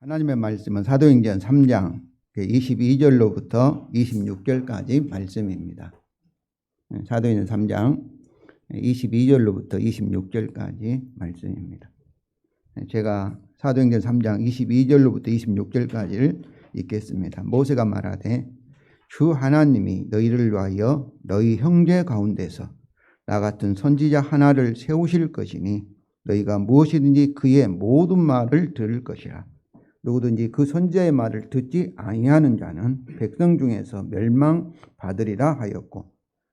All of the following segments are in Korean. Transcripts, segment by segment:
하나님의 말씀은 사도행전 3장 22절로부터 26절까지 말씀입니다. 사도행전 3장 22절로부터 26절까지 말씀입니다. 제가 사도행전 3장 22절로부터 26절까지를 읽겠습니다. 모세가 말하되 주 하나님이 너희를 위하여 너희 형제 가운데서 나 같은 선지자 하나를 세우실 것이니 너희가 무엇이든지 그의 모든 말을 들을 것이라. 누구든지 그 선지자의 말을 듣지 아니하는 자는 백성 중에서 멸망받으리라 하였고,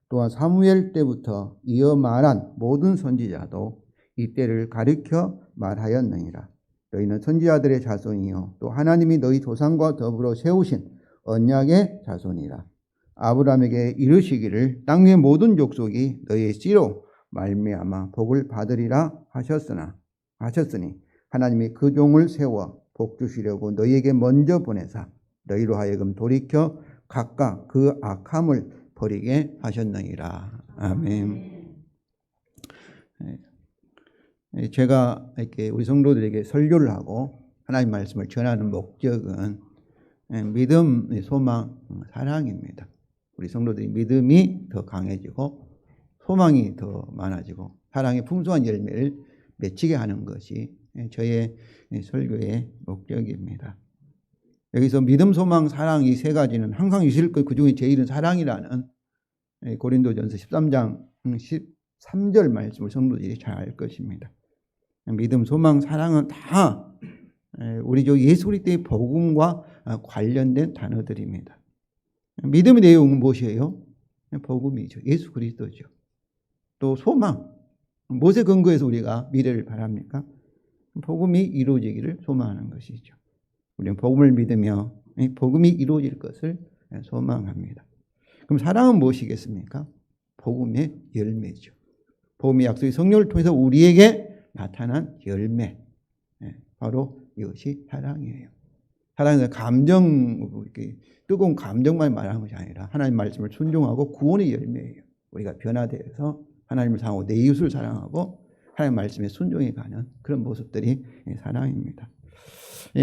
또한 사무엘 때부터 이어 말한 모든 선지자도 이때를 가리켜 말하였느니라. 너희는 선지자들의 자손이요 또 하나님이 너희 조상과 더불어 세우신 언약의 자손이라. 아브라함에게 이르시기를 땅 위의 모든 족속이 너희의 씨로 말미암아 복을 받으리라 하셨으니 하나님이 그 종을 세워 복 주시려고 너희에게 먼저 보내사 너희로 하여금 돌이켜 각각 그 악함을 버리게 하셨느니라. 아멘. 제가 이렇게 우리 성도들에게 설교를 하고 하나님 말씀을 전하는 목적은 믿음, 소망, 사랑입니다. 우리 성도들이 믿음이 더 강해지고 소망이 더 많아지고 사랑의 풍성한 열매를 맺히게 하는 것이 저의 설교의 목적입니다. 여기서 믿음, 소망, 사랑 이 세 가지는 항상 있을 것, 그 중에 제일은 사랑이라는 고린도전서 13장 13절 말씀을 성도들이 잘 알 것입니다. 믿음, 소망, 사랑은 다 우리 예수 그리스도의 복음과 관련된 단어들입니다. 믿음의 내용은 무엇이에요? 복음이죠. 예수 그리스도죠. 또 소망, 무엇에 근거해서 우리가 미래를 바랍니까? 복음이 이루어지기를 소망하는 것이죠. 우리는 복음을 믿으며 복음이 이루어질 것을 소망합니다. 그럼 사랑은 무엇이겠습니까? 복음의 열매죠. 복음의 약속이 성령을 통해서 우리에게 나타난 열매, 바로 이것이 사랑이에요. 사랑은 뜨거운 감정만 말하는 것이 아니라 하나님 말씀을 순종하고 구원의 열매예요. 우리가 변화되어서 하나님을 사랑하고 내 이웃을 사랑하고 하나님 말씀에 순종해 가는 그런 모습들이 사랑입니다.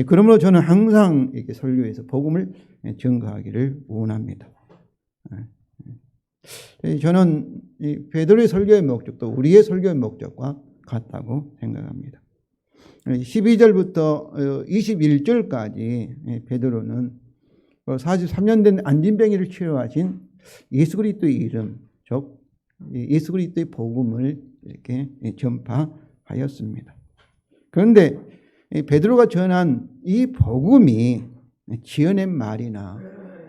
그러므로 저는 항상 이렇게 설교에서 복음을 증거하기를 원합니다. 저는 베드로의 설교의 목적도 우리의 설교의 목적과 같다고 생각합니다. 12절부터 21절까지 베드로는 43년 된 안진병이를 치료하신 예수 그리스도의 이름, 즉 예수 그리스도의 복음을 이렇게 전파하였습니다. 그런데 베드로가 전한 이 복음이 지어낸 말이나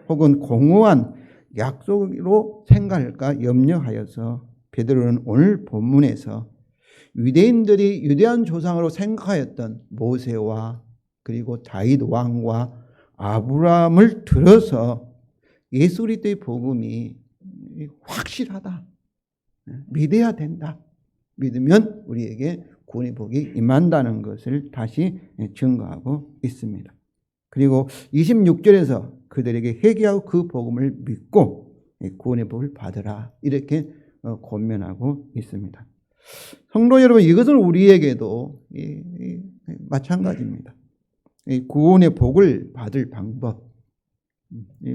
혹은 공허한 약속으로 생각할까 염려하여서 베드로는 오늘 본문에서 유대인들이 유대한 조상으로 생각하였던 모세와 그리고 다윗 왕과 아브라함을 들어서 예수 그리스도의 복음이 확실하다, 믿어야 된다, 믿으면 우리에게 구원의 복이 임한다는 것을 다시 증거하고 있습니다. 그리고 26절에서 그들에게 회개하고 그 복음을 믿고 구원의 복을 받으라, 이렇게 권면하고 있습니다. 성도 여러분, 이것은 우리에게도 마찬가지입니다. 구원의 복을 받을 방법,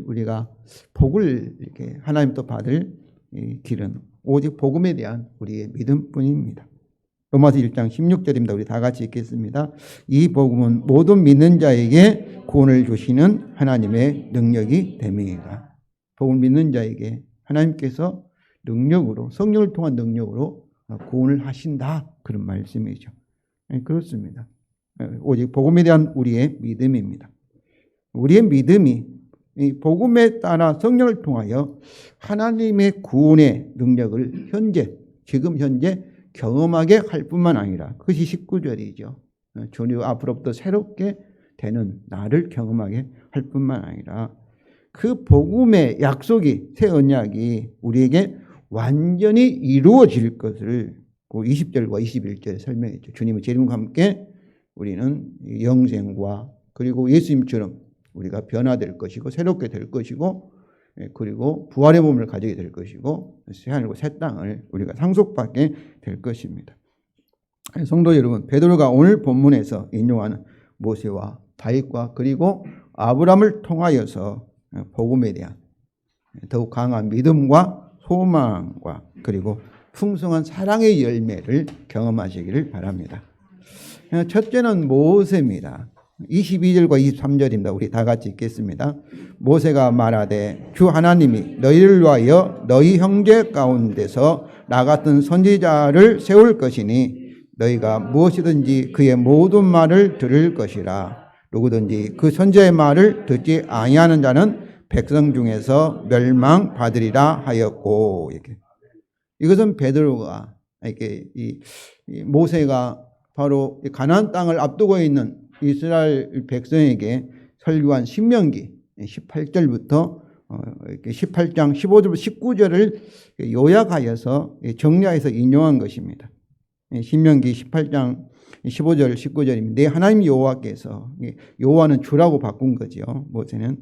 우리가 복을 이렇게 하나님부터 받을 길은 오직 복음에 대한 우리의 믿음뿐입니다. 로마서 1장 16절입니다. 우리 다 같이 읽겠습니다. 이 복음은 모든 믿는 자에게 구원을 주시는 하나님의 능력이 됨이니라. 복음을 믿는 자에게 하나님께서 능력으로, 성령을 통한 능력으로 구원을 하신다, 그런 말씀이죠. 그렇습니다. 오직 복음에 대한 우리의 믿음입니다. 우리의 믿음이 이 복음에 따라 성령을 통하여 하나님의 구원의 능력을 지금 현재 경험하게 할 뿐만 아니라, 그것이 19절이죠. 주님 앞으로부터 새롭게 되는 나를 경험하게 할 뿐만 아니라 그 복음의 약속이, 새 언약이 우리에게 완전히 이루어질 것을 그 20절과 21절에 설명했죠. 주님의 재림과 함께 우리는 영생과 그리고 예수님처럼 우리가 변화될 것이고 새롭게 될 것이고, 그리고 부활의 몸을 가지게 될 것이고 새하늘과 새 땅을 우리가 상속받게 될 것입니다. 성도 여러분, 베드로가 오늘 본문에서 인용하는 모세와 다윗과 그리고 아브라함을 통하여서 복음에 대한 더욱 강한 믿음과 소망과 그리고 풍성한 사랑의 열매를 경험하시기를 바랍니다. 첫째는 모세입니다. 22절과 23절입니다. 우리 다 같이 읽겠습니다. 모세가 말하되 주 하나님이 너희를 위하여 너희 형제 가운데서 나 같은 선지자를 세울 것이니 너희가 무엇이든지 그의 모든 말을 들을 것이라. 누구든지 그 선지자의 말을 듣지 아니하는 자는 백성 중에서 멸망받으리라 하였고, 이렇게. 이것은 베드로가 이렇게 이 모세가 바로 가나안 땅을 앞두고 있는 이스라엘 백성에게 설교한 신명기 18절부터 18장 15절부터 19절을 요약하여서 정리해서 인용한 것입니다. 신명기 18장 15절 19절입니다. 내 하나님 여호와께서, 여호와는 주라고 바꾼 거죠. 모세는,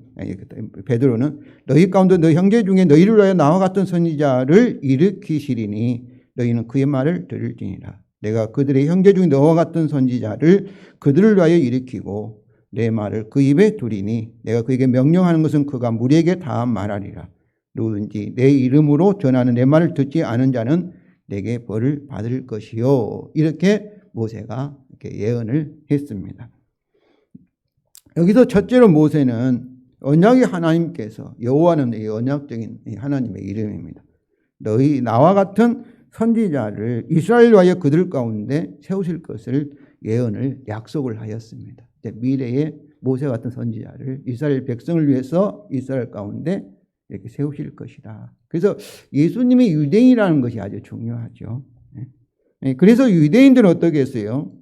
베드로는 너희 가운데 너희 형제 중에 너희를 위하여 나와 같은 선지자를 일으키시리니 너희는 그의 말을 들을지니라. 내가 그들의 형제 중에 너와 같은 선지자를 그들을 위하여 일으키고 내 말을 그 입에 두리니 내가 그에게 명령하는 것은 그가 무리에게 다 말하리라. 누구든지 내 이름으로 전하는 내 말을 듣지 않은 자는 내게 벌을 받을 것이요. 이렇게 모세가 이렇게 예언을 했습니다. 여기서 첫째로 모세는 언약의 하나님께서, 여호와는 이 언약적인 하나님의 이름입니다. 너희 나와 같은 선지자를 이스라엘 위하여 그들 가운데 세우실 것을 예언을 약속을 하였습니다. 미래에 모세 같은 선지자를 이스라엘 백성을 위해서 이스라엘 가운데 이렇게 세우실 것이다. 그래서 예수님이 유대인이라는 것이 아주 중요하죠. 그래서 유대인들은 어떻게 했어요?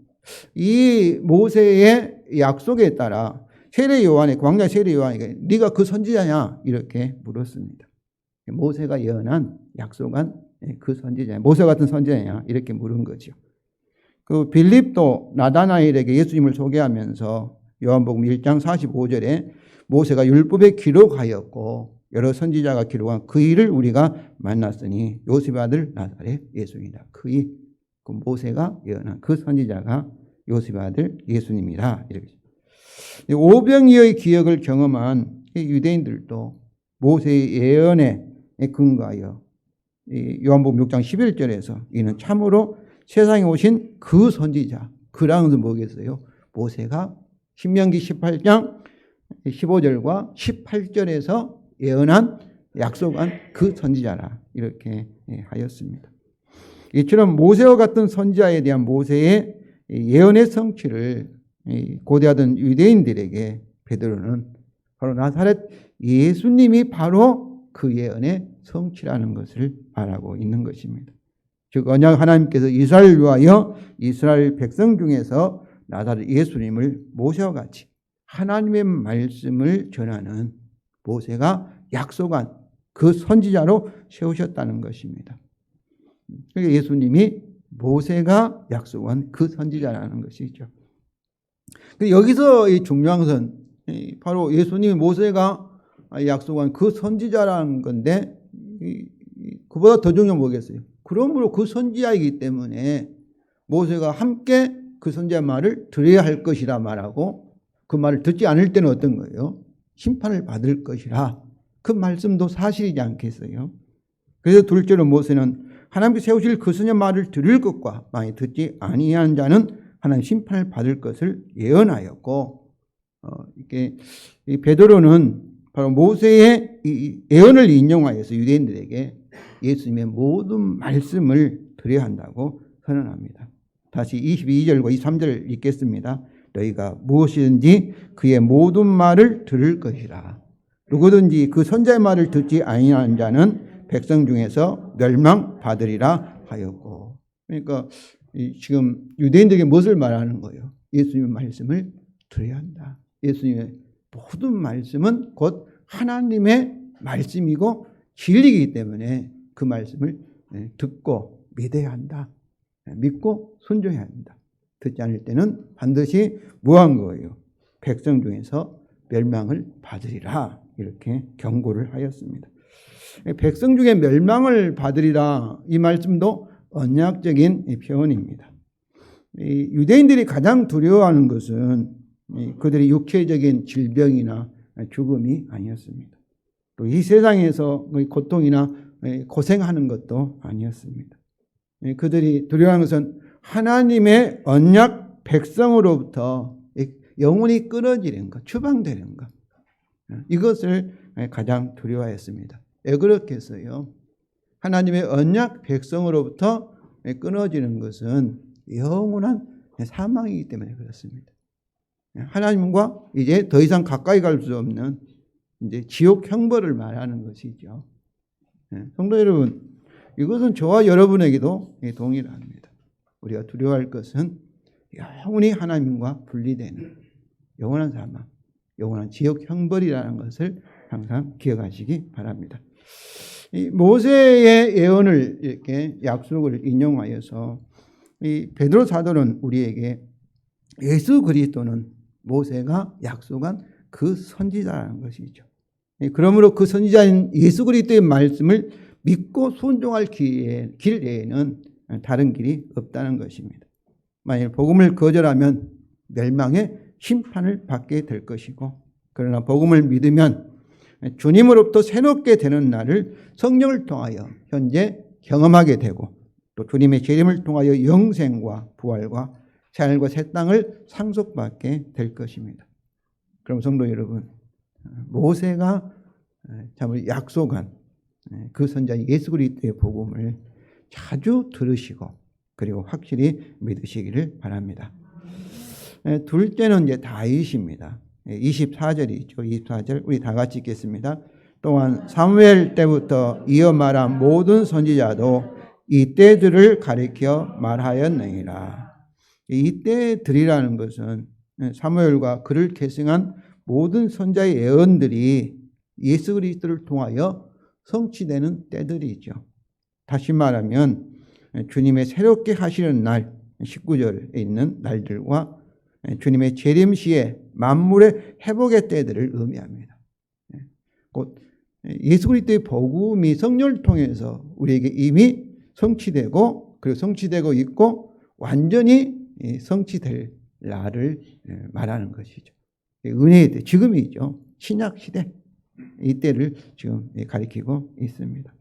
이 모세의 약속에 따라 세례 요한의, 광야 세례 요한에게 네가 그 선지자냐? 이렇게 물었습니다. 모세가 예언한, 약속한 그 선지자냐? 모세 같은 선지자냐? 이렇게 물은 거죠. 그 빌립도 나다나엘에게 예수님을 소개하면서 요한복음 1장 45절에 모세가 율법에 기록하였고 여러 선지자가 기록한 그 일을 우리가 만났으니 요셉의 아들 나사렛 예수입니다. 그 모세가 예언한 그 선지자가 요셉의 아들 예수님이라. 이렇게. 오병이어의 기억을 경험한 유대인들도 모세의 예언에 근거하여 요한복음 6장 11절에서 이는 참으로 세상에 오신 그 선지자, 그라는 것은 뭐겠어요? 모세가 신명기 18장 15절과 18절에서 예언한, 약속한 그 선지자라. 이렇게 하였습니다. 이처럼 모세와 같은 선지자에 대한 모세의 예언의 성취를 고대하던 유대인들에게 베드로는 바로 나사렛 예수님이 바로 그 예언의 성취라는 것을 말하고 있는 것입니다. 즉 언약 하나님께서 이스라엘을 위하여 이스라엘 백성 중에서 나사렛 예수님을 모세와 같이 하나님의 말씀을 전하는, 모세가 약속한 그 선지자로 세우셨다는 것입니다. 그러니까 예수님이 모세가 약속한 그 선지자라는 것이죠. 여기서 이 중요한 것은 바로 예수님이 모세가 약속한 그 선지자라는 건데, 그보다 더 중요한 건 뭐겠어요? 그러므로 그 선지자이기 때문에 모세가 함께 그 선지자의 말을 들어야 할 것이라 말하고, 그 말을 듣지 않을 때는 어떤 거예요? 심판을 받을 것이라. 그 말씀도 사실이지 않겠어요? 그래서 둘째로 모세는 하나님께 세우실 그 선지자의 말을 들을 것과 만약 듣지 아니한 자는 하나님 심판을 받을 것을 예언하였고, 이게 이 베드로는 바로 모세의 이 예언을 인용하여서 유대인들에게 예수님의 모든 말씀을 들어야 한다고 선언합니다. 다시 22절과 23절을 읽겠습니다. 너희가 무엇이든지 그의 모든 말을 들을 것이라. 누구든지 그 선지자의 말을 듣지 아니하는 자는 백성 중에서 멸망받으리라 하였고. 그러니까 지금 유대인들에게 무엇을 말하는 거예요? 예수님의 말씀을 들어야 한다. 예수님의 모든 말씀은 곧 하나님의 말씀이고 진리이기 때문에 그 말씀을 듣고 믿어야 한다. 믿고 순종해야 한다. 듣지 않을 때는 반드시 뭐한 거예요? 백성 중에서 멸망을 받으리라. 이렇게 경고를 하였습니다. 백성 중에 멸망을 받으리라, 이 말씀도 언약적인 표현입니다. 유대인들이 가장 두려워하는 것은 그들의 육체적인 질병이나 죽음이 아니었습니다. 또 이 세상에서 고통이나 고생하는 것도 아니었습니다. 그들이 두려워하는 것은 하나님의 언약 백성으로부터 영혼이 끊어지는 것, 추방되는 것, 이것을 가장 두려워했습니다. 왜 그렇겠어요? 하나님의 언약 백성으로부터 끊어지는 것은 영원한 사망이기 때문에 그렇습니다. 하나님과 이제 더 이상 가까이 갈 수 없는 이제 지옥 형벌을 말하는 것이죠. 성도 여러분, 이것은 저와 여러분에게도 동일합니다. 우리가 두려워할 것은 영원히 하나님과 분리되는 영원한 사망, 영원한 지옥 형벌이라는 것을 항상 기억하시기 바랍니다. 이 모세의 예언을 이렇게 약속을 인용하여서 이 베드로 사도는 우리에게 예수 그리스도는 모세가 약속한 그 선지자라는 것이죠. 그러므로 그 선지자인 예수 그리스도의 말씀을 믿고 순종할 길 외에는 다른 길이 없다는 것입니다. 만일 복음을 거절하면 멸망의 심판을 받게 될 것이고, 그러나 복음을 믿으면 주님으로부터 새롭게 되는 날을 성령을 통하여 현재 경험하게 되고, 또 주님의 재림을 통하여 영생과 부활과 새하늘과 새 땅을 상속받게 될 것입니다. 그럼 성도 여러분, 모세가 참 약속한 그 선자 예수 그리스도의 복음을 자주 들으시고 그리고 확실히 믿으시기를 바랍니다. 둘째는 이제 다윗입니다. 24절이죠. 24절 우리 다 같이 읽겠습니다. 또한 사무엘 때부터 이어 말한 모든 선지자도 이때들을 가리켜 말하였느니라. 이때들이라는 것은 사무엘과 그를 계승한 모든 선지자의 예언들이 예수 그리스도를 통하여 성취되는 때들이죠. 다시 말하면 주님의 새롭게 하시는 날 19절에 있는 날들과 주님의 재림 시에 만물의 회복의 때들을 의미합니다. 곧 예수 그리스도의 복음이 성령을 통해서 우리에게 이미 성취되고 그리고 성취되고 있고 완전히 성취될 날을 말하는 것이죠. 은혜의 때, 지금이죠. 신약 시대 이때를 지금 가리키고 있습니다.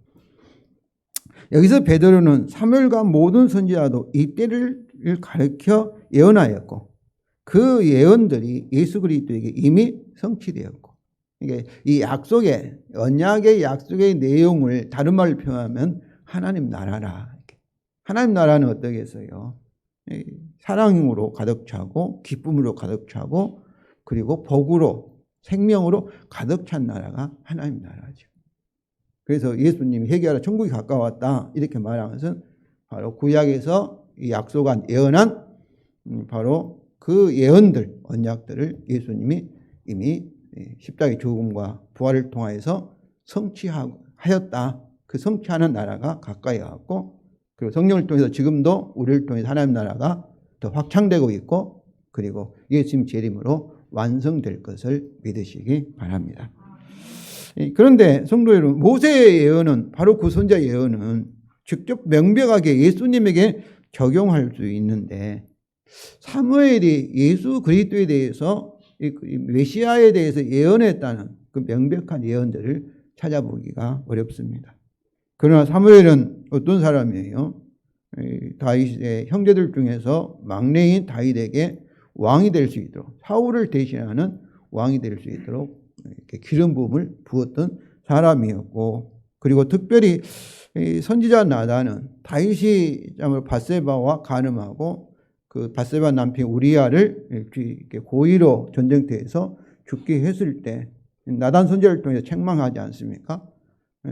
여기서 베드로는 사무엘과 모든 선지자도 이때를 가리켜 예언하였고 그 예언들이 예수 그리스도에게 이미 성취되었고, 이게 이 약속의 언약의 약속의 내용을 다른 말로 표현하면 하나님 나라라. 하나님 나라는 어떠겠어요? 사랑으로 가득 차고 기쁨으로 가득 차고 그리고 복으로 생명으로 가득 찬 나라가 하나님 나라죠. 그래서 예수님이 회개하라 천국이 가까웠다 이렇게 말한 것은 바로 구약에서 약속한 예언한 바로 그 예언들 언약들을 예수님이 이미 십자가의 죽음과 부활을 통하여서 성취하였다. 그 성취하는 나라가 가까이 왔고 그리고 성령을 통해서 지금도 우리를 통해서 하나님 나라가 더 확장되고 있고 그리고 예수님 재림으로 완성될 것을 믿으시기 바랍니다. 그런데 성도 여러분, 모세의 예언은 바로 그 선지자 예언은 직접 명백하게 예수님에게 적용할 수 있는데 사무엘이 예수 그리스도에 대해서 메시아에 대해서 예언했다는 그 명백한 예언들을 찾아보기가 어렵습니다. 그러나 사무엘은 어떤 사람이에요? 다윗의 형제들 중에서 막내인 다윗에게 왕이 될 수 있도록 사울을 대신하는 왕이 될 수 있도록 이렇게 기름 부음을 부었던 사람이었고 그리고 특별히 선지자 나단은 다윗이 밧세바와 간음하고 그 밧세바 남편 우리아를 이렇게 고의로 전쟁터에서 죽게 했을 때 나단 선지자를 통해서 책망하지 않습니까?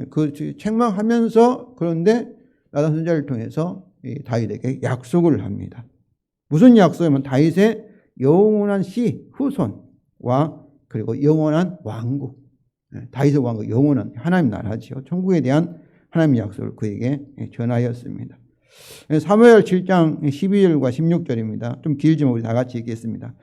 그 책망하면서 그런데 나단 선지자를 통해서 다윗에게 약속을 합니다. 무슨 약속이면 다윗의 영원한 씨 후손과 그리고 영원한 왕국, 다윗의 왕국 영원한 하나님 나라지요. 천국에 대한 하나님의 약속을 그에게 전하였습니다. 사무엘 7장 12절과 16절입니다. 좀 길지만 우리 다 같이 읽겠습니다.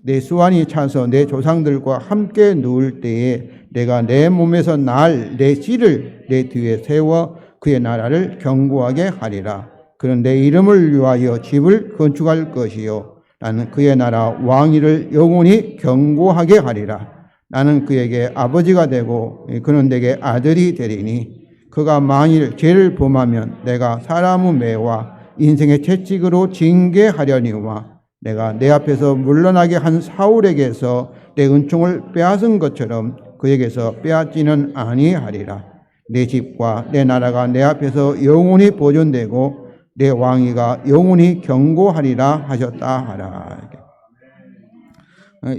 내 수완이 차서 내 조상들과 함께 누울 때에 내가 내 몸에서 날 내 씨를 내 뒤에 세워 그의 나라를 견고하게 하리라. 그는 내 이름을 위하여 집을 건축할 것이요 나는 그의 나라 왕위를 영원히 견고하게 하리라. 나는 그에게 아버지가 되고 그는 내게 아들이 되리니 그가 만일 죄를 범하면 내가 사람의 매와 인생의 채찍으로 징계하려니와 내가 내 앞에서 물러나게 한 사울에게서 내 은총을 빼앗은 것처럼 그에게서 빼앗지는 아니하리라. 내 집과 내 나라가 내 앞에서 영원히 보존되고 내 왕위가 영원히 견고하리라 하셨다 하라.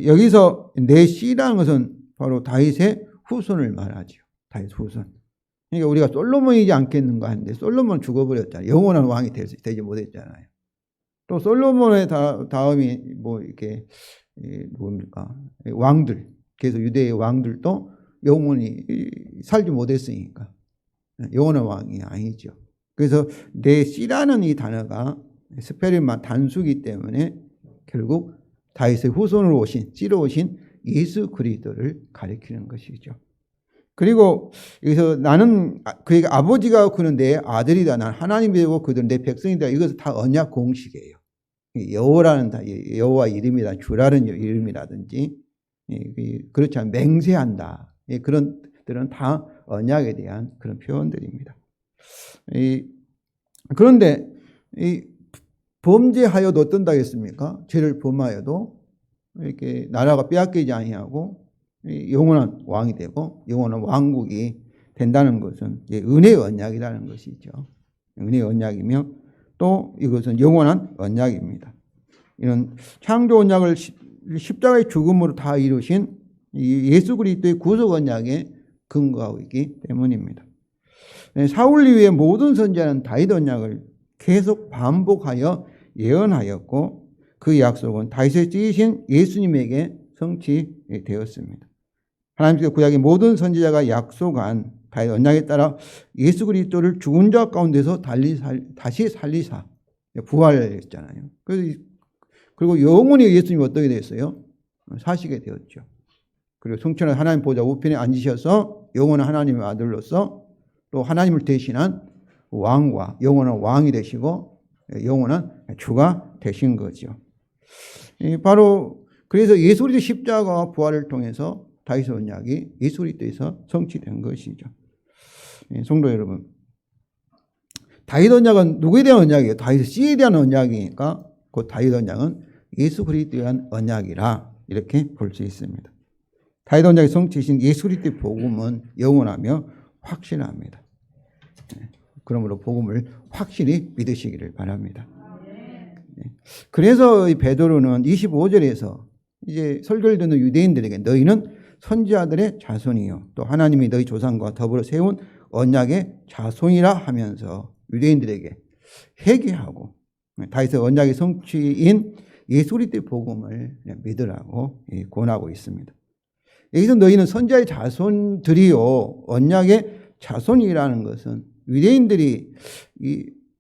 여기서 내 씨라는 것은 바로 다윗의 후손을 말하죠. 다윗 후손. 그러니까 우리가 솔로몬이지 않겠는가 하는데 솔로몬은 죽어버렸잖아요. 영원한 왕이 되지 못했잖아요. 또 솔로몬의 다음이 뭐 이렇게 뭡니까? 왕들. 그래서 유대의 왕들도 영원히 살지 못했으니까 영원한 왕이 아니죠. 그래서 내 씨라는 이 단어가 스페르만 단수기 때문에 결국 다윗의 후손으로 오신 씨로 오신 예수 그리스도를 가리키는 것이죠. 그리고 여기서 나는 그에게 아버지가 그는 내 아들이다. 난 하나님이 되고 그들은 내 백성이다. 이것은 다 언약 공식이에요. 여호와라는 여호와 이름이다. 주라는 이름이라든지 그렇지 않으면 맹세한다. 그런 들은 다 언약에 대한 그런 표현들입니다. 그런데 범죄하여도 어떤다 했습니까? 죄를 범하여도 이렇게 나라가 빼앗기지 아니하고 영원한 왕이 되고 영원한 왕국이 된다는 것은 은혜의 언약이라는 것이죠. 은혜의 언약이며 또 이것은 영원한 언약입니다. 이런 창조 언약을 십자가의 죽음으로 다 이루신 예수 그리스도의 구속 언약에 근거하고 있기 때문입니다. 사울 이후의 모든 선지자는 다윗 언약을 계속 반복하여 예언하였고 그 약속은 다윗의 찢으신 예수님에게 성취되었습니다. 하나님께서 구약의 모든 선지자가 약속한 다윗 언약에 따라 예수 그리스도를 죽은 자 가운데서 다시 살리사 부활했잖아요. 그리고 영원히 예수님이 어떻게 됐어요? 사시게 되었죠. 그리고 성천한 하나님 보좌 우편에 앉으셔서 영원한 하나님의 아들로서 또 하나님을 대신한 왕과 영원한 왕이 되시고 영원한 주가 되신 거죠. 바로 그래서 예수 그리스도 십자가와 부활을 통해서 다윗의 언약이 예수 그리스도에서 성취된 것이죠. 성도 여러분, 다윗 언약은 누구에 대한 언약이에요? 다윗의 씨에 대한 언약이니까 그 다윗 언약은 예수 그리스도에 대한 언약이라 이렇게 볼 수 있습니다. 다윗 언약의 성취신 예수 그리스도의 복음은 영원하며 확실합니다. 그러므로 복음을 확실히 믿으시기를 바랍니다. 그래서 베드로는 25절에서 이제 설교를 듣는 유대인들에게 너희는 선지자들의 자손이요 또 하나님이 너희 조상과 더불어 세운 언약의 자손이라 하면서 유대인들에게 회개하고 다윗의 언약의 성취인 예수 그리스도의 복음을 믿으라고 권하고 있습니다. 여기서 너희는 선지자의 자손들이요 언약의 자손이라는 것은 유대인들이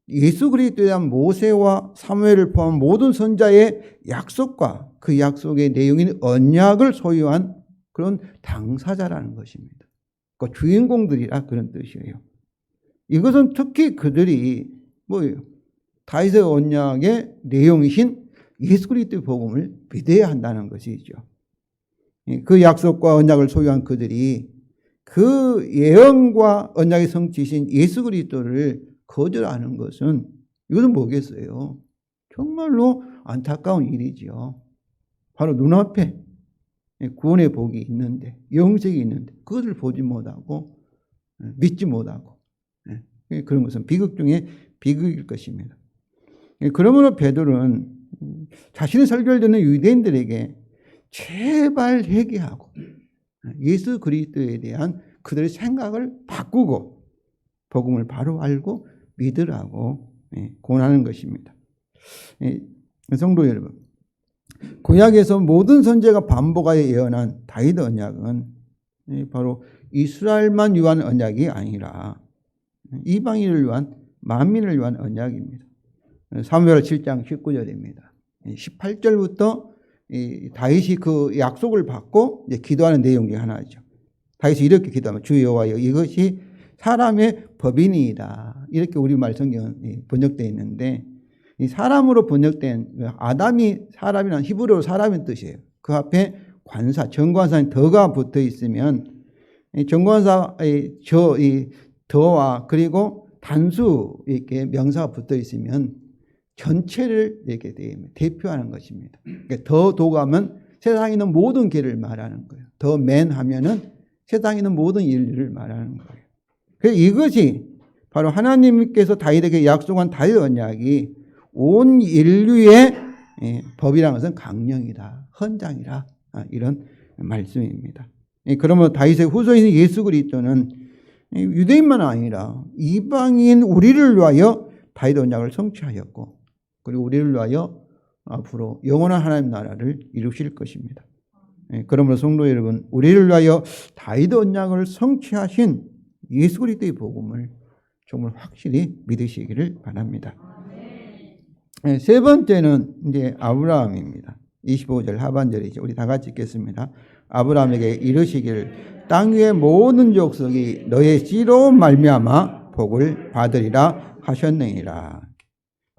예수 그리스도에 대한 모세와 사무엘을 포함한 모든 선지자의 약속과 그 약속의 내용인 언약을 소유한 그런 당사자라는 것입니다. 그러니까 주인공들이라 그런 뜻이에요. 이것은 특히 그들이 뭐예요? 다윗의 언약의 내용이신 예수 그리스도의 복음을 믿어야 한다는 것이죠. 그 약속과 언약을 소유한 그들이 그 예언과 언약의 성취신 예수 그리스도를 거절하는 것은 이것은 뭐겠어요? 정말로 안타까운 일이죠. 바로 눈앞에 구원의 복이 있는데 영생이 있는데 그것을 보지 못하고 믿지 못하고 그런 것은 비극 중에 비극일 것입니다. 그러므로 베드로는 자신의 설교를 듣는 유대인들에게 제발 회개하고 예수 그리스도에 대한 그들의 생각을 바꾸고 복음을 바로 알고 믿으라고 권하는 것입니다. 성도 여러분, 구약에서 모든 선지자가 반복하여 예언한 다윗 언약은 바로 이스라엘만 위한 언약이 아니라 이방인을 위한 만민을 위한 언약입니다. 사무엘 7장 19절입니다. 18절부터 다윗이 그 약속을 받고 이제 기도하는 내용 중에 하나죠. 다윗이 이렇게 기도하면 주 여호와여 이것이 사람의 법이니이다. 이렇게 우리말 성경은 번역되어 있는데 이 사람으로 번역된 아담이 사람이란 히브리어로 사람의 뜻이에요. 그 앞에 관사, 정관사인 더가 붙어 있으면 이 정관사의 이 더와 그리고 단수 이렇게 명사가 붙어 있으면 전체를 이렇게 대표하는 것입니다. 그러니까 더 도가면 세상에 있는 모든 개를 말하는 거예요. 더 맨 하면은 세상에 있는 모든 인류를 말하는 거예요. 그래서 이것이 바로 하나님께서 다윗에게 약속한 다윗 언약이 온 인류의 법이라는 것은 강령이다, 헌장이라, 이런 말씀입니다. 그러면 다윗의 후손인 예수 그리스도는 유대인만 아니라 이방인 우리를 위하여 다윗 언약을 성취하였고, 그리고 우리를 위하여 앞으로 영원한 하나님 나라를 이루실 것입니다. 그러므로 성도 여러분, 우리를 위하여 다윗 언약을 성취하신 예수 그리스도의 복음을 정말 확실히 믿으시기를 바랍니다. 세 번째는 이제 아브라함입니다. 25절 하반절이죠. 우리 다 같이 읽겠습니다. 아브라함에게 이르시기를 땅 위의 모든 족속이 너의 씨로 말미암아 복을 받으리라 하셨느니라.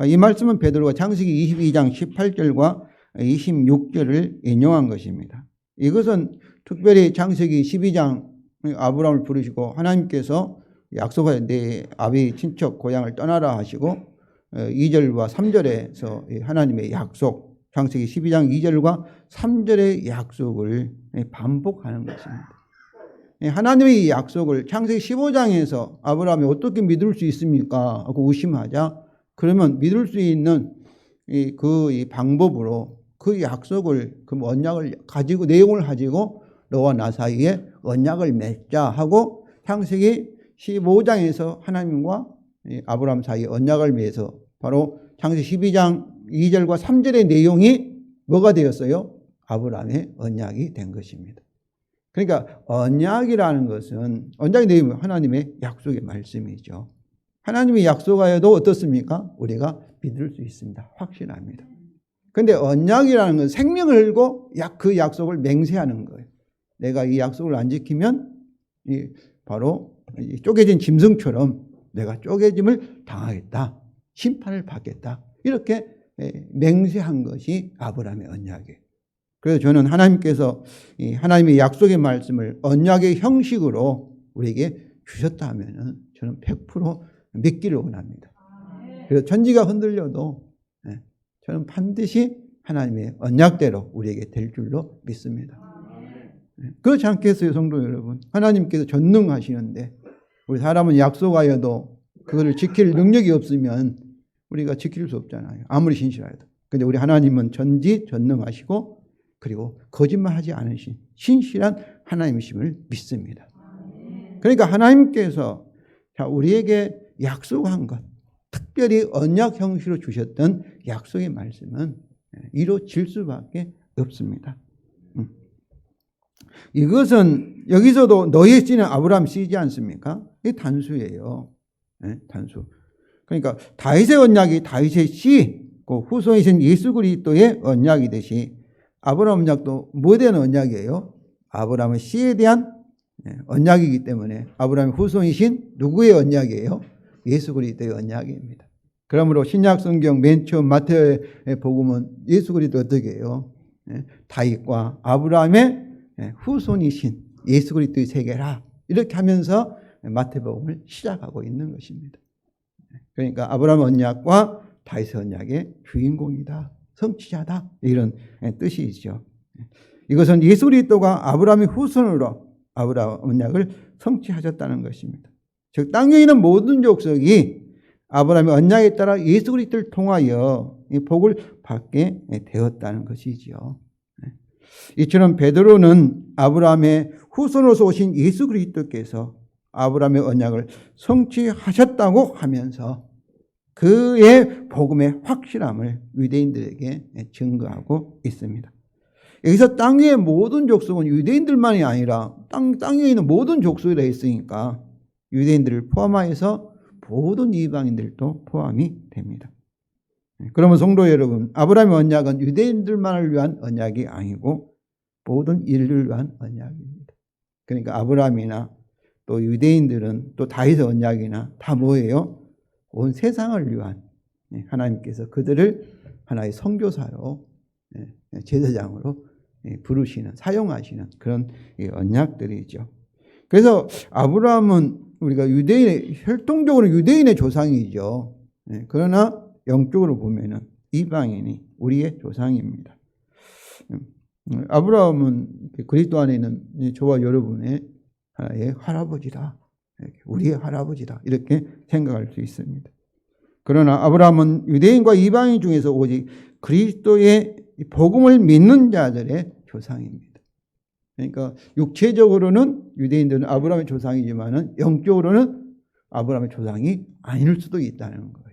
이 말씀은 베드로가 창세기 22장 18절과 26절을 인용한 것입니다. 이것은 특별히 창세기 12장 아브라함을 부르시고 하나님께서 약속하여 내 아비 친척 고향을 떠나라 하시고 2절과 3절에서 하나님의 약속, 창세기 12장 2절과 3절의 약속을 반복하는 것입니다. 하나님의 이 약속을 창세기 15장에서 아브라함이 어떻게 믿을 수 있습니까? 하고 의심하자, 그러면 믿을 수 있는 그 방법으로 그 약속을, 그 언약을 가지고, 내용을 가지고 너와 나 사이에 언약을 맺자 하고 창세기 15장에서 하나님과 아브라함 사이에 언약을 맺어서 바로 창세기 12장 2절과 3절의 내용이 뭐가 되었어요? 아브라함의 언약이 된 것입니다. 그러니까 언약이라는 것은, 언약의 내용은 하나님의 약속의 말씀이죠. 하나님이 약속하여도 어떻습니까? 우리가 믿을 수 있습니다. 확신합니다. 그런데 언약이라는 건 생명을 걸고 그 약속을 맹세하는 거예요. 내가 이 약속을 안 지키면 바로 쪼개진 짐승처럼 내가 쪼개짐을 당하겠다, 심판을 받겠다, 이렇게 맹세한 것이 아브라함의 언약이에요. 그래서 저는 하나님께서 하나님의 약속의 말씀을 언약의 형식으로 우리에게 주셨다 하면 저는 100% 믿기를 원합니다. 그래서 천지가 흔들려도 저는 반드시 하나님의 언약대로 우리에게 될 줄로 믿습니다. 그렇지 않겠어요, 성도 여러분? 하나님께서 전능하시는데 우리 사람은 약속하여도 그거를 지킬 능력이 없으면 우리가 지킬 수 없잖아요. 아무리 신실하여도. 근데 우리 하나님은 전지전능하시고 그리고 거짓말하지 않으신 신실한 하나님이심을 믿습니다. 그러니까 하나님께서 우리에게 약속한 것, 특별히 언약 형식으로 주셨던 약속의 말씀은 이루어질 수밖에 없습니다. 이것은 여기서도 너의 씨는 아브라함 씨지 않습니까? 이게 단수예요. 단수. 그러니까 다윗의 언약이 다윗의 씨, 그 후손이신 예수 그리스도의 언약이듯이 아브라함 언약도 뭐에 대한 언약이에요? 아브라함의 씨에 대한 언약이기 때문에 아브라함의 후손이신 누구의 언약이에요? 예수 그리스도의 언약입니다. 그러므로 신약 성경 맨 처음 마태의 복음은 예수 그리스도 어떻게 해요? 다윗과 아브라함의 후손이신 예수 그리스도의 세계라, 이렇게 하면서 마태복음을 시작하고 있는 것입니다. 그러니까 아브라함 언약과 다윗의 언약의 주인공이다, 성취자다, 이런 뜻이죠. 이것은 예수 그리스도가 아브라함의 후손으로 아브라함 언약을 성취하셨다는 것입니다. 즉 땅에 있는 모든 족속이 아브라함의 언약에 따라 예수 그리스도를 통하여 이 복을 받게 되었다는 것이지요. 이처럼 베드로는 아브라함의 후손으로서 오신 예수 그리스도께서 아브라함의 언약을 성취하셨다고 하면서 그의 복음의 확실함을 유대인들에게 증거하고 있습니다. 여기서 땅 위의 모든 족속은 유대인들만이 아니라 땅 위에 있는 모든 족속이라 했으니까 유대인들을 포함하여서 모든 이방인들도 포함이 됩니다. 그러면 성도 여러분, 아브라함의 언약은 유대인들만을 위한 언약이 아니고 모든 인류를 위한 언약입니다. 그러니까 아브라함이나 또 유대인들은 또 다윗의 언약이나 다 뭐예요? 온 세상을 위한 하나님께서 그들을 하나의 선교사로, 제사장으로 부르시는, 사용하시는 그런 언약들이죠. 그래서 아브라함은 우리가 혈통적으로 유대인의 조상이죠. 그러나 영적으로 보면은 이방인이 우리의 조상입니다. 아브라함은 그리스도 안에 있는 저와 여러분의 하나의 할아버지다. 우리의 할아버지다. 이렇게 생각할 수 있습니다. 그러나 아브라함은 유대인과 이방인 중에서 오직 그리스도의 복음을 믿는 자들의 조상입니다. 그러니까 육체적으로는 유대인들은 아브라함의 조상이지만은 영적으로는 아브라함의 조상이 아닐 수도 있다는 거예요.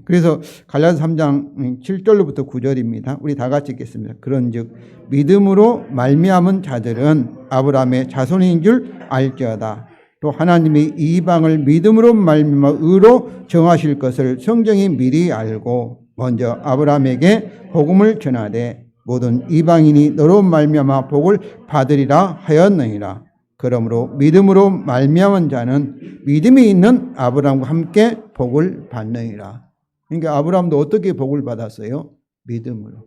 그래서 갈라디아서 3장 7절로부터 9절입니다. 우리 다 같이 읽겠습니다. 그런즉 믿음으로 말미암은 자들은 아브라함의 자손인 줄 알지어다. 또 하나님이 이방을 믿음으로 말미암아 의로 정하실 것을 성경이 미리 알고 먼저 아브라함에게 복음을 전하되 모든 이방인이 너로 말미암아 복을 받으리라 하였느니라. 그러므로 믿음으로 말미암은 자는 믿음이 있는 아브라함과 함께 복을 받느니라. 그러니까 아브라함도 어떻게 복을 받았어요? 믿음으로.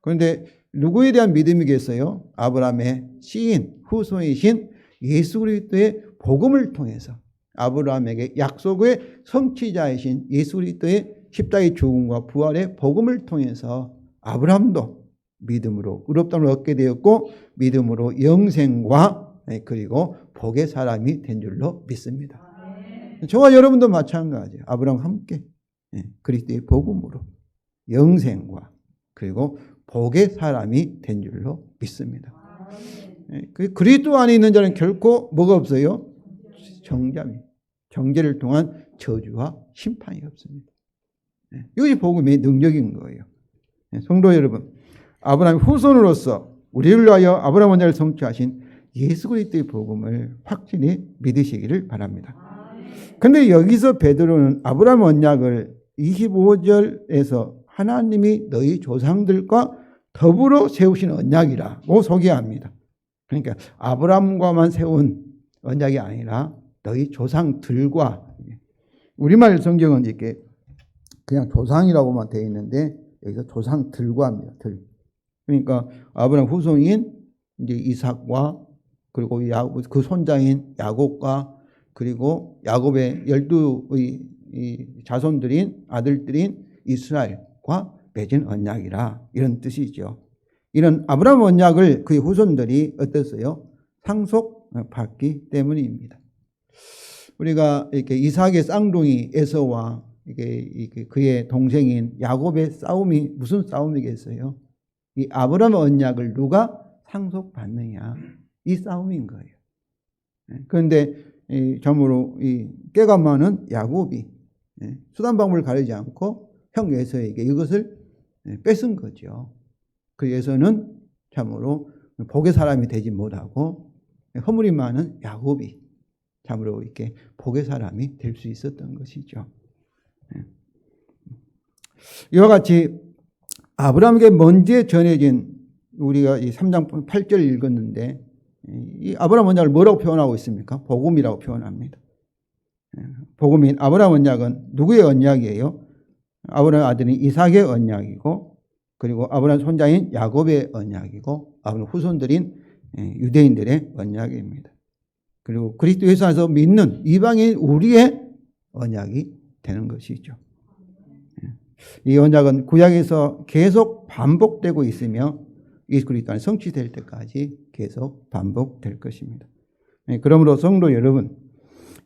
그런데 누구에 대한 믿음이겠어요? 아브라함의 시인, 후손이신 예수 그리스도의 복음을 통해서 아브라함에게 약속의 성취자이신 예수 그리스도의 십자가의 죽음과 부활의 복음을 통해서 아브라함도 믿음으로 의롭다함을 얻게 되었고 믿음으로 영생과 그리고 복의 사람이 된 줄로 믿습니다. 저와 여러분도 마찬가지예요. 아브라함과 함께 그리스도의 복음으로 영생과 그리고 복의 사람이 된 줄로 믿습니다. 그리스도 안에 있는 자는 결코 뭐가 없어요? 정죄를 통한 저주와 심판이 없습니다. 이것이 복음의 능력인 거예요. 성도 여러분, 아브라함의 후손으로서 우리를 위하여 아브라함 언약을 성취하신 예수 그리스도의 복음을 확실히 믿으시기를 바랍니다. 그런데 여기서 베드로는 아브라함 언약을 25절에서 하나님이 너희 조상들과 더불어 세우신 언약이라고 소개합니다. 그러니까 아브라함과만 세운 언약이 아니라 너희 조상들과, 우리말 성경은 이렇게 그냥 조상이라고만 되어 있는데 여기서 조상들과 합니다. 그러니까 아브라함 후손인 이제 이삭과 그리고 그 손자인 야곱과 그리고 야곱의 12의 자손들인 아들들인 이스라엘과 맺은 언약이라 이런 뜻이죠. 이런 아브라함 언약을 그의 후손들이 어땠어요? 상속받기 때문입니다. 우리가 이렇게 이삭의 쌍둥이 에서와 이게 그의 동생인 야곱의 싸움이 무슨 싸움이겠어요? 이 아브라함 언약을 누가 상속받느냐, 이 싸움인 거예요. 그런데 참으로 깨가 많은 야곱이 수단방법을 가리지 않고 형 에서에게 이것을 뺏은 거죠. 그 에서는 참으로 복의 사람이 되지 못하고 허물이 많은 야곱이 참으로 이렇게 복의 사람이 될 수 있었던 것이죠. 이와 같이 아브라함에게 먼저 전해진, 우리가 이 3장 8절 읽었는데 이 아브라함 언약을 뭐라고 표현하고 있습니까? 복음이라고 표현합니다. 복음인 아브라함 언약은 누구의 언약이에요? 아브라함 아들인 이삭의 언약이고, 그리고 아브라함 손자인 야곱의 언약이고, 아브라함 후손들인 유대인들의 언약입니다. 그리고 그리스도 예수 안에서 믿는 이방인 우리의 언약이 되는 것이죠. 이 언약은 구약에서 계속 반복되고 있으며 예수 그리스도 안에 성취될 때까지 계속 반복될 것입니다. 그러므로 성도 여러분,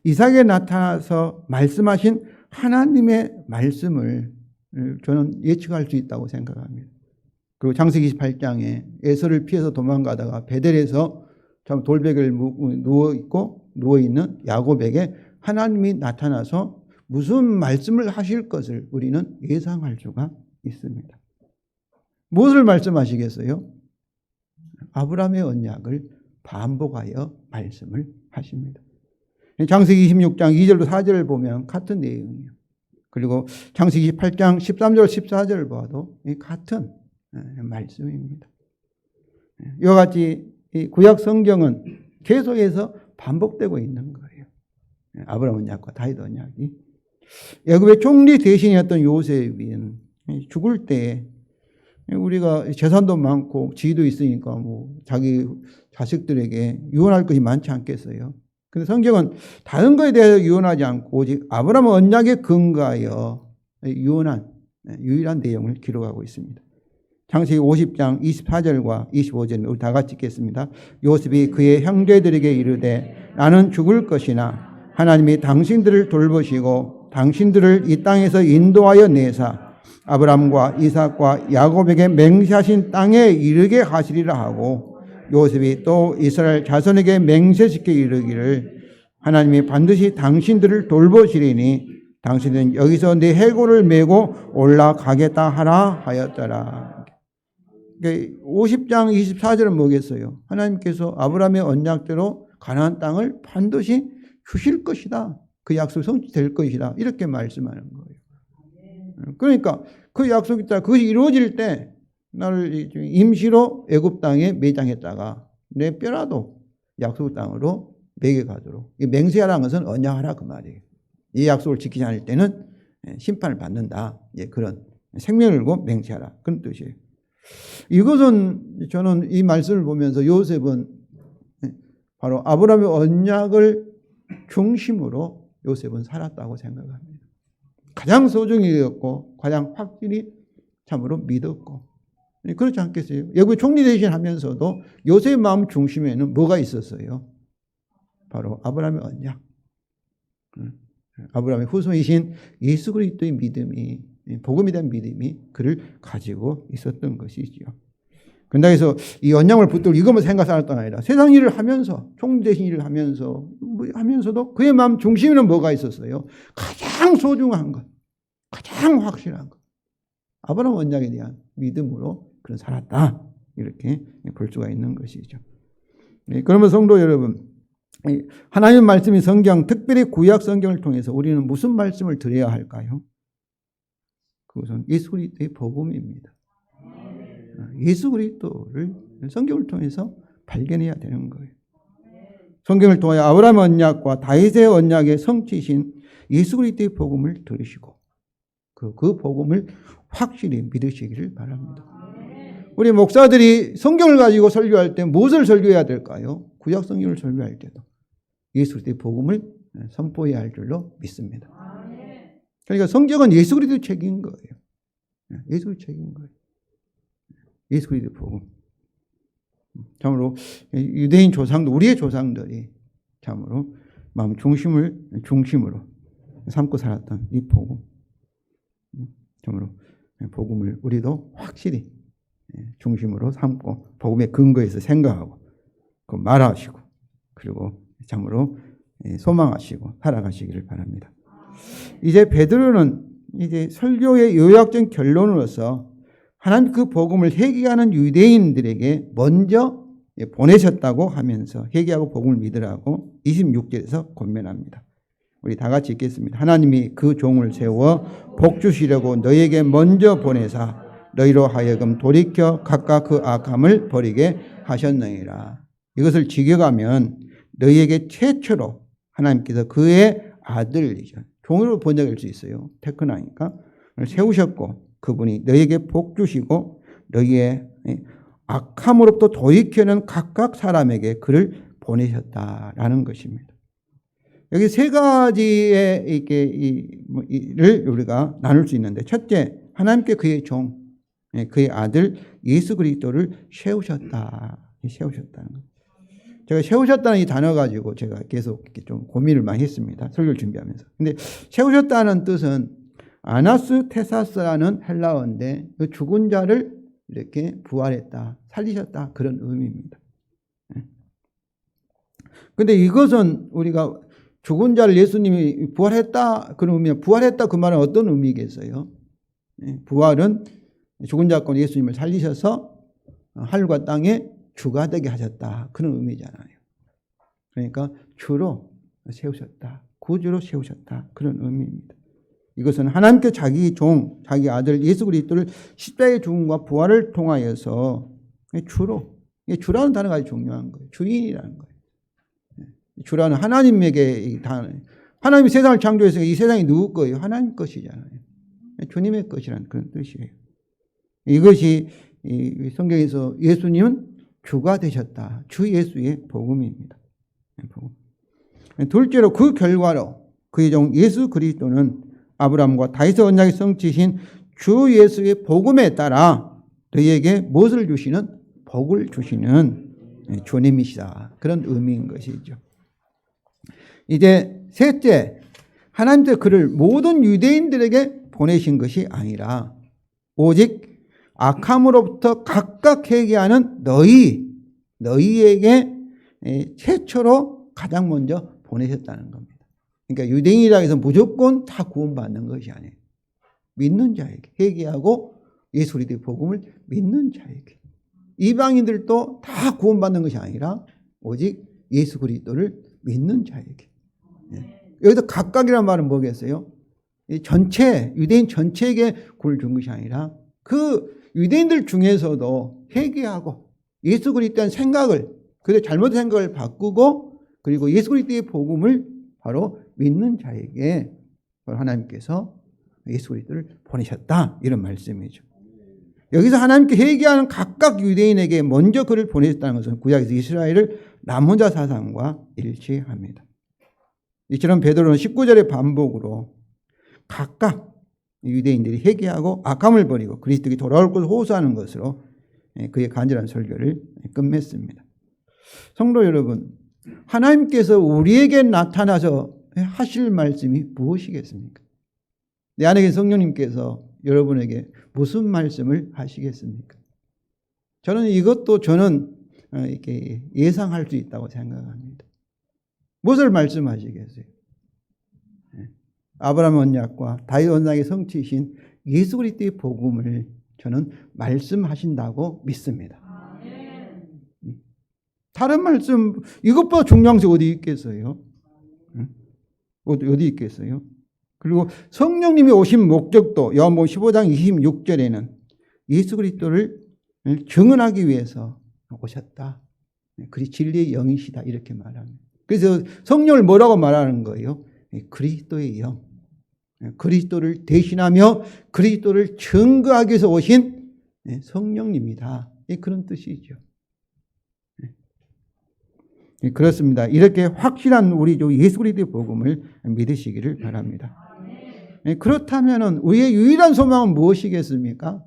이삭에 나타나서 말씀하신 하나님의 말씀을 저는 예측할 수 있다고 생각합니다. 그리고 창세기 28장에 에서를 피해서 도망가다가 베델에서 참 돌베개를 누워있는 야곱에게 하나님이 나타나서 무슨 말씀을 하실 것을 우리는 예상할 수가 있습니다. 무엇을 말씀하시겠어요? 아브라함의 언약을 반복하여 말씀을 하십니다. 창세기 26장 2절로 4절을 보면 같은 내용이에요. 그리고 창세기 8장 13절 14절을 봐도 같은 말씀입니다. 이와 같이 구약 성경은 계속해서 반복되고 있는 거예요. 아브라함 언약과 다윗 언약이. 애굽의 총리 대신이었던 요셉은 죽을 때 우리가 재산도 많고 지위도 있으니까 뭐 자기 자식들에게 유언할 것이 많지 않겠어요. 근데 성경은 다른 것에 대해서 유언하지 않고 오직 아브라함 언약에 근거하여 유언한 유일한 내용을 기록하고 있습니다. 창세기 50장 24절과 25절을 우리 다 같이 읽겠습니다. 요셉이 그의 형제들에게 이르되 나는 죽을 것이나 하나님이 당신들을 돌보시고 당신들을 이 땅에서 인도하여 내사 아브라함과 이삭과 야곱에게 맹세하신 땅에 이르게 하시리라 하고 요셉이 또 이스라엘 자손에게 맹세시켜 이르기를 하나님이 반드시 당신들을 돌보시리니 당신은 여기서 내 해골을 메고 올라가겠다 하라 하였더라. 50장 24절은 뭐겠어요? 하나님께서 아브라함의 언약대로 가나안 땅을 반드시 주실 것이다. 그 약속이 성취될 것이다. 이렇게 말씀하는 거예요. 그러니까 그 약속이 있다. 그것이 이루어질 때 나를 임시로 애굽 땅에 매장했다가 내 뼈라도 약속 땅으로 매겨가도록. 이 맹세하라는 것은 언약하라 그 말이에요. 이 약속을 지키지 않을 때는 심판을 받는다. 그런 생명을 걸고 맹세하라. 그런 뜻이에요. 이것은 저는 이 말씀을 보면서 요셉은 바로 아브라함의 언약을 중심으로 요셉은 살았다고 생각합니다. 가장 소중히 여겼고 가장 확실히 참으로 믿었고 그렇지 않겠어요? 애굽의 총리 대신 하면서도 요셉의 마음 중심에는 뭐가 있었어요? 바로 아브라함의 언약. 아브라함의 후손이신 예수 그리스도의 믿음이 복음에 대한 믿음이 그를 가지고 있었던 것이지요. 그래서 이 언약을 붙들고 이것만 생각하는 건 아니라 세상 일을 하면서 총리 대신 일을 하면서도 그의 마음 중심에는 뭐가 있었어요? 가장 소중한 것, 가장 확실한 것. 아브라함 언약에 대한 믿음으로 그는 살았다. 이렇게 볼 수가 있는 것이죠. 그러면 성도 여러분, 하나님의 말씀이 성경, 특별히 구약 성경을 통해서 우리는 무슨 말씀을 드려야 할까요? 그것은 예수 그리스도의 복음입니다. 예수 그리스도를 성경을 통해서 발견해야 되는 거예요. 성경을 통해 아브라함 언약과 다윗의 언약의 성취신 예수 그리스도의 복음을 들으시고 그 복음을 확실히 믿으시기를 바랍니다. 우리 목사들이 성경을 가지고 설교할 때 무엇을 설교해야 될까요? 구약 성경을 설교할 때도 예수 그리스도의 복음을 선포해야 할 줄로 믿습니다. 그러니까 성경은 예수 그리스도의 책인 거예요. 예수 그리스도의 책인 거예요. 예수 그리스도의 복음. 참으로 유대인 조상도 우리의 조상들이 참으로 마음 중심으로 삼고 살았던 이 복음. 참으로 복음을 우리도 확실히 중심으로 삼고 복음의 근거에서 생각하고 그 말하시고 그리고 참으로 소망하시고 살아가시기를 바랍니다. 이제 베드로는 이제 설교의 요약적 결론으로서 하나님 그 복음을 회개하는 유대인들에게 먼저 보내셨다고 하면서 회개하고 복음을 믿으라고 26절에서 권면합니다. 우리 다 같이 읽겠습니다. 하나님이 그 종을 세워 복 주시려고 너희에게 먼저 보내사 너희로 하여금 돌이켜 각각 그 악함을 버리게 하셨느니라. 이것을 직역하면 너희에게 최초로 하나님께서 그의 아들이죠. 종으로 번역할 수 있어요. 테크나니까 세우셨고 그분이 너희에게 복 주시고 너희의 악함으로부터 돌이켜는 각각 사람에게 그를 보내셨다라는 것입니다. 여기 세 가지의 일을 우리가 나눌 수 있는데 첫째, 하나님께 그의 종, 그의 아들 예수 그리스도를 세우셨다는 것. 제가 세우셨다는 이 단어 가지고 제가 계속 이렇게 좀 고민을 많이 했습니다. 설교를 준비하면서. 근데 세우셨다는 뜻은 아나스테사스라는 헬라어인데 그 죽은 자를 이렇게 부활했다, 살리셨다 그런 의미입니다. 근데 이것은 우리가 죽은 자를 예수님이 부활했다 그런 의미야. 부활했다 그 말은 어떤 의미겠어요? 부활은 죽은 자 가운데 예수님을 살리셔서 하늘과 땅에 주가 되게 하셨다 그런 의미잖아요. 그러니까 주로 세우셨다, 구주로 세우셨다 그런 의미입니다. 이것은 하나님께 자기 종, 자기 아들 예수 그리스도를 십자가의 죽음과 부활을 통하여서 주라는 단어가 아주 중요한 거예요. 주인이라는 거예요. 주라는 하나님에게 하나님이 세상을 창조했으니까 이 세상이 누구 거예요? 하나님 것이잖아요. 주님의 것이라는 그런 뜻이에요. 이것이 성경에서 예수님은 주가 되셨다. 주 예수의 복음입니다. 둘째로 그 결과로 그의 종 예수 그리스도는 아브라함과 다윗의 언약의 성취신 주 예수의 복음에 따라 너희에게 무엇을 주시는? 복을 주시는 주님이시다. 그런 의미인 것이죠. 이제 셋째, 하나님께서 그를 모든 유대인들에게 보내신 것이 아니라 오직 악함으로부터 각각 회개하는 너희에게 최초로 가장 먼저 보내셨다는 겁니다. 그러니까 유대인이라 해서 무조건 다 구원받는 것이 아니에요. 믿는 자에게, 회개하고 예수 그리스도의 복음을 믿는 자에게. 이방인들도 다 구원받는 것이 아니라 오직 예수 그리스도를 믿는 자에게. 여기서 각각이라는 말은 뭐겠어요? 전체, 유대인 전체에게 구원을 준 것이 아니라 그 유대인들 중에서도 회개하고 예수 그리스도에 대한 생각을, 그래서 잘못된 생각을 바꾸고 그리고 예수 그리스도의 복음을 바로 믿는 자에게 하나님께서 예수 그리스도를 보내셨다. 이런 말씀이죠. 여기서 하나님께 회개하는 각각 유대인에게 먼저 그를 보내셨다는 것은 구약에서 이스라엘을 남은 자 사상과 일치합니다. 이처럼 베드로는 19절의 반복으로 각각 유대인들이 회개하고 악함을 버리고 그리스도께 돌아올 것을 호소하는 것으로 그의 간절한 설교를 끝맺습니다. 성도 여러분, 하나님께서 우리에게 나타나서 하실 말씀이 무엇이겠습니까? 내 안에 계신 성령님께서 여러분에게 무슨 말씀을 하시겠습니까? 저는 이렇게 예상할 수 있다고 생각합니다. 무엇을 말씀하시겠어요? 아브라함 언약과 다윗 언약의 성취이신 예수 그리스도의 복음을 저는 말씀하신다고 믿습니다. 다른 말씀 이것보다 중요한 것이 어디 있겠어요? 어디 있겠어요? 그리고 성령님이 오신 목적도 요한복음 15장 26절에는 예수 그리스도를 증언하기 위해서 오셨다. 그리 진리의 영이시다 이렇게 말합니다. 그래서 성령을 뭐라고 말하는 거예요? 그리스도의 영. 그리스도를 대신하며 그리스도를 증거하기 위해서 오신 성령님이다. 그런 뜻이죠. 그렇습니다. 이렇게 확실한 우리 예수 그리스도의 복음을 믿으시기를 바랍니다. 그렇다면 우리의 유일한 소망은 무엇이겠습니까?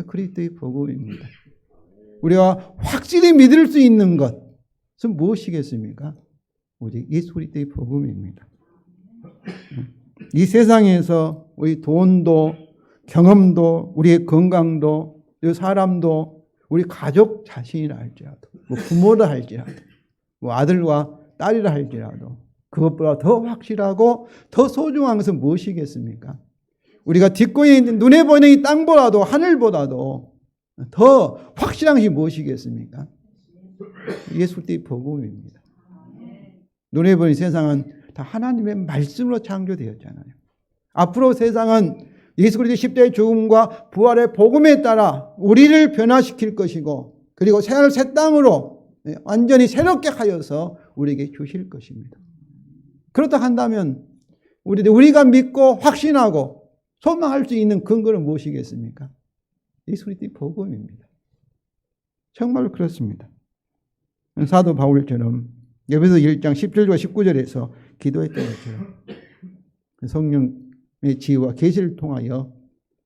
그리스도의 복음입니다. 우리가 확실히 믿을 수 있는 것은 무엇이겠습니까? 오직 예수 그리스도의 복음입니다. 이 세상에서 우리 돈도 경험도 우리의 건강도 사람도 우리 가족 자신이라 할지라도 부모라 할지라도 아들과 딸이라 할지라도 그것보다 더 확실하고 더 소중한 것은 무엇이겠습니까? 우리가 딛고 있는 눈에 보이는 이 땅보다도 하늘보다도 더 확실한 것이 무엇이겠습니까? 예수 그리스도의 복음입니다. 눈에 보이는 세상은 다 하나님의 말씀으로 창조되었잖아요. 앞으로 세상은 예수 그리스도의 십자가의 죽음과 부활의 복음에 따라 우리를 변화시킬 것이고 그리고 새하늘 새 땅으로 완전히 새롭게 하여서 우리에게 주실 것입니다. 그렇다 한다면 우리가 믿고 확신하고 소망할 수 있는 근거는 무엇이겠습니까? 예수 그리스도의 복음입니다. 정말 그렇습니다. 사도 바울처럼 에베소 1장 17절과 19절에서 기도했던 것처럼 성령의 지혜와 계시를 통하여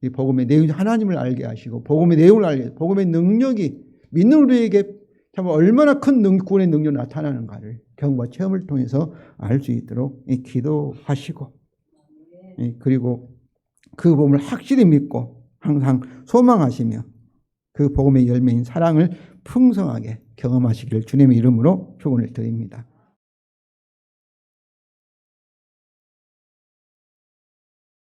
이 복음의 내용, 하나님을 알게 하시고 복음의 내용을 알게, 복음의 능력이 믿는 우리에게 참 얼마나 큰 구원의 능력이 나타나는가를 경험과 체험을 통해서 알 수 있도록 기도하시고 그리고 그 복음을 확실히 믿고 항상 소망하시며 그 복음의 열매인 사랑을 풍성하게 경험하시기를 주님의 이름으로 축원을 드립니다.